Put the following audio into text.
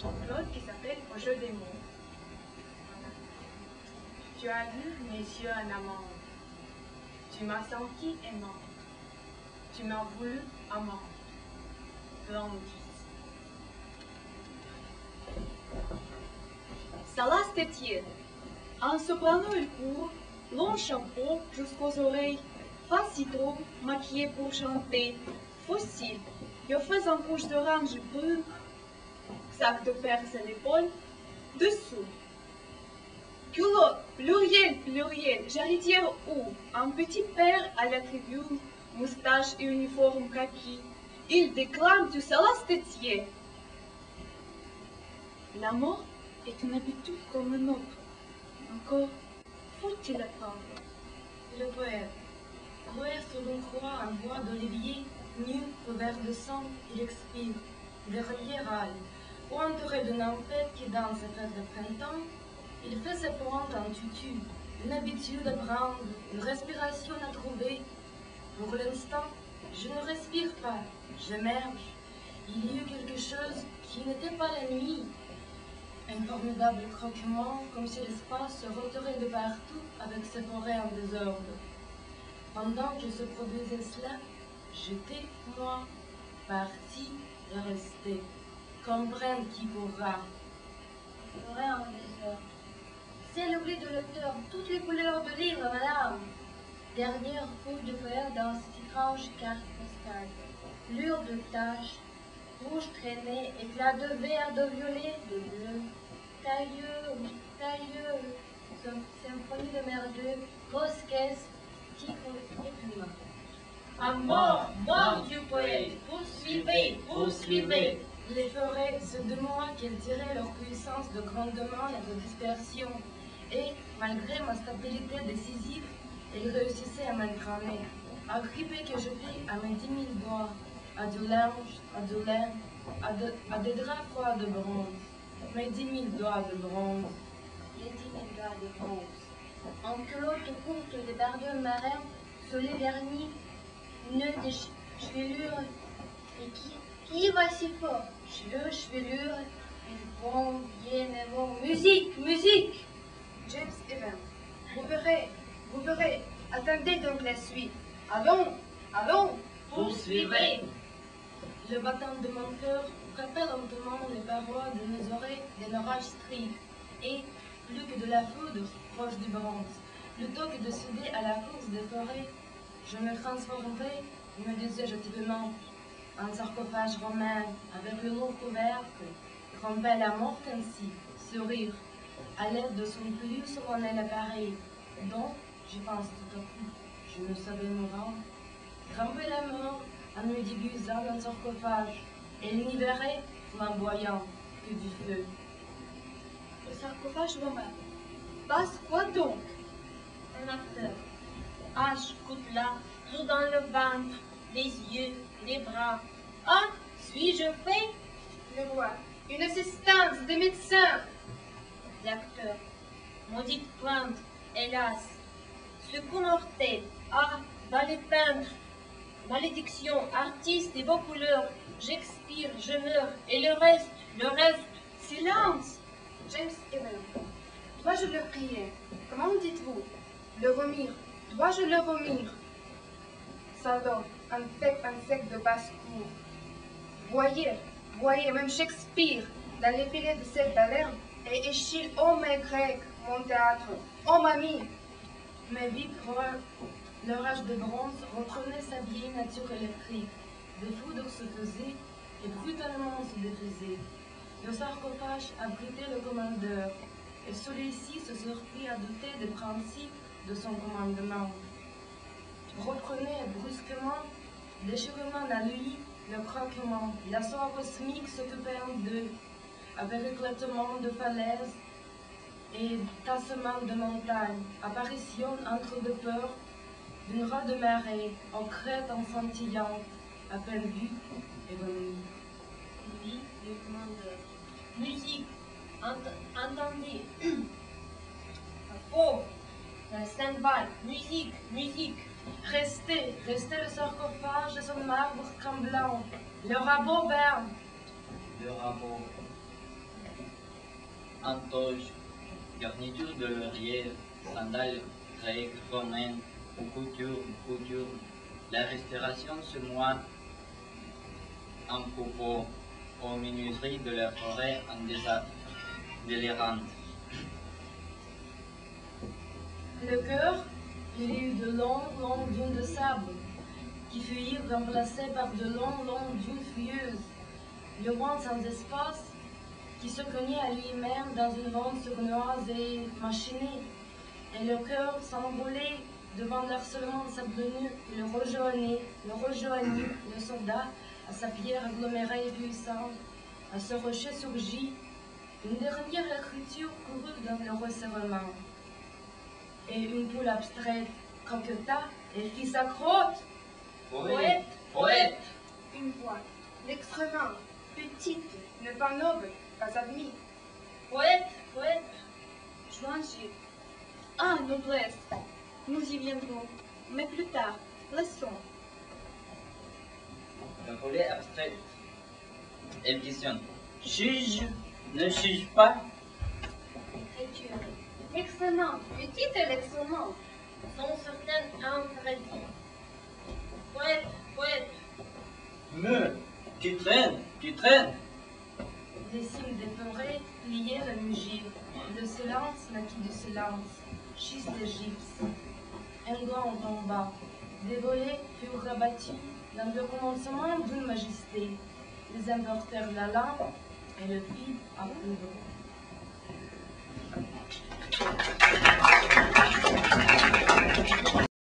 Jean-Claude qui s'appelle Au jeu des mots. Voilà. Tu as vu mes yeux en amant. Tu m'as senti aimant. Tu m'as voulu amant. Blandis. Salas Tétier. Un soprano il court, long chapeau jusqu'aux oreilles, facito, maquillé pour chanter, fossile, je fais un couche d'orange brune, sac de perse à l'épaule, dessous. Culotte, pluriel, pluriel, jarretière où, un petit père à la tribune, moustache et uniforme kaki, il déclame du Salas Tétier. L'amour est une habitude comme une autre. Encore faut-il apprendre. Le poète. Courir sur une croix en bois d'olivier, nu, couvert de sang, il expire. Guerrier râle. Ou entouré d'une ampette qui danse et fête de printemps, il fait ses pointes en tutu, une habitude à prendre, une respiration à trouver. Pour l'instant, je ne respire pas, j'émerge. Il y eut quelque chose qui n'était pas la nuit. Un formidable croquement, comme si l'espace se retirait de partout avec ses forêts en désordre. Pendant que se produisait cela, j'étais, moi, parti et resté. Comprenne qui pourra. Forêt en désordre. C'est l'oubli de l'auteur, toutes les couleurs de livre, madame. Dernière couche de poème dans cette étrange carte postale. Lure de taches, rouge traînée, éclat de vert, de violet, de bleu. Tailleux, tailleux, symphonie de merdeux, grosse caisse, tigre et pluma. À mort, mort du poète, poursuivez, poursuivez. Les forêts, c'est de moi qu'elles tiraient leur puissance de grondement et de dispersion. Et, malgré ma stabilité décisive, elles réussissaient à m'engrainer, à gripper que je fis à mes 10 000 doigts, à du linge, à du lin, à des draps froids de bronze. Mes 10 000 doigts de bronze. Les 10 000 doigts de bronze. En culotte courte de bardeux marin, soleil vernis, nœud de chevelure, et qui va si fort? Cheveux, chevelure, ils vont, viennent et vont. Musique, musique! James Evans. Vous verrez. Attendez donc la suite. Allons, allons. Poursuivez. Le battant de mon cœur frappait lentement les parois de mes oreilles d'un orage strict, et, plus que de la foudre proche du bronze, plutôt que de céder à la course des forêts, je me transformerai, me disais-je timidement, en sarcophage romain avec le lourd couvercle, tromper la mort ainsi, sourire, à l'aide de son plus solennel appareil, dont, j'y pense tout à coup, je ne savais me rendre, tremper la mort en me déguisant d'un sarcophage, et n'y verrait, flamboyant, que du feu. Le sarcophage romain. Passe quoi donc? Un acteur. Hache, coutelas, tout dans le ventre, les yeux, les bras. Ah, suis-je fait? Le roi. Une assistance de médecin. L'acteur. Maudite pointe, hélas. Ce coup mortel. Ah, dans les peintres. Malédiction, artiste et beaux couleurs. J'expire, je meurs. Et le reste. Silence. James Evans. Dois-je le prier? Comment dites-vous? Le vomir. Dois-je le vomir? Salaud, un sec de basse-cour. Voyez, même Shakespeare, dans les filets de cette baleine, et Échille, ô mes Grecs, mon théâtre, ô mamie. Mes vies croient, l'orage de bronze reprenait sa vieille nature électrique. Des foudres se faisaient et brutalement se défaisaient. Le sarcophage abritait le commandeur, et celui-ci se surprit à douter des principes de son commandement. Reprenait brusquement, déchirement à lui, le craquement, l'assaut cosmique s'occupait en deux, avec éclatement de falaises et tassement de montagnes, apparition entre deux peurs d'une rade de marée, aux crêtes enfantillantes, à peine vue et venue. Lui, le commandeur. Musique. Entendez. Faux. Cymbale. Musique. Restez le sarcophage de son marbre tremblant, le rabot berne. Le rabot. en toge, garniture de laurier, sandales grecques, romaines, ou couture. La restauration se noie en copeaux, aux menuiseries de la forêt en délirantes. Le cœur, il y eut de longues dunes de sable, qui furent remplacées par de longues dunes fuyeuses. Le vent sans espace, qui se cognait à lui-même dans une ronde sournoise et machinée, et le cœur s'envolait devant l'harcèlement sablonneux qui le rejoignit, le soldat, à sa pierre agglomérée et puissante, à ce rocher surgit, une dernière écriture courut dans le resserrement. Et une poule abstraite croqueta et fit sa crotte. Poète, poète. Une voix, l'extrêmement, petite, ne pas noble, pas admis. Poète, poète. Jointure. Ah, noblesse. Nous y viendrons, mais plus tard. Leçon. Le volet abstrait. Elle questionne. Juge, ne juge pas. Écriture. L'excellent, petite et l'excellent. Sont certaines interdits. Poète, poète. Me, tu traînes. Des signes dépeurés pliaient le mugir. Le silence naquit du silence. Schiste de gypse. Un doigt en tomba. Des volets furent rabattus dans le commencement d'une majesté. Ils emportèrent la lampe et le fil à poudre.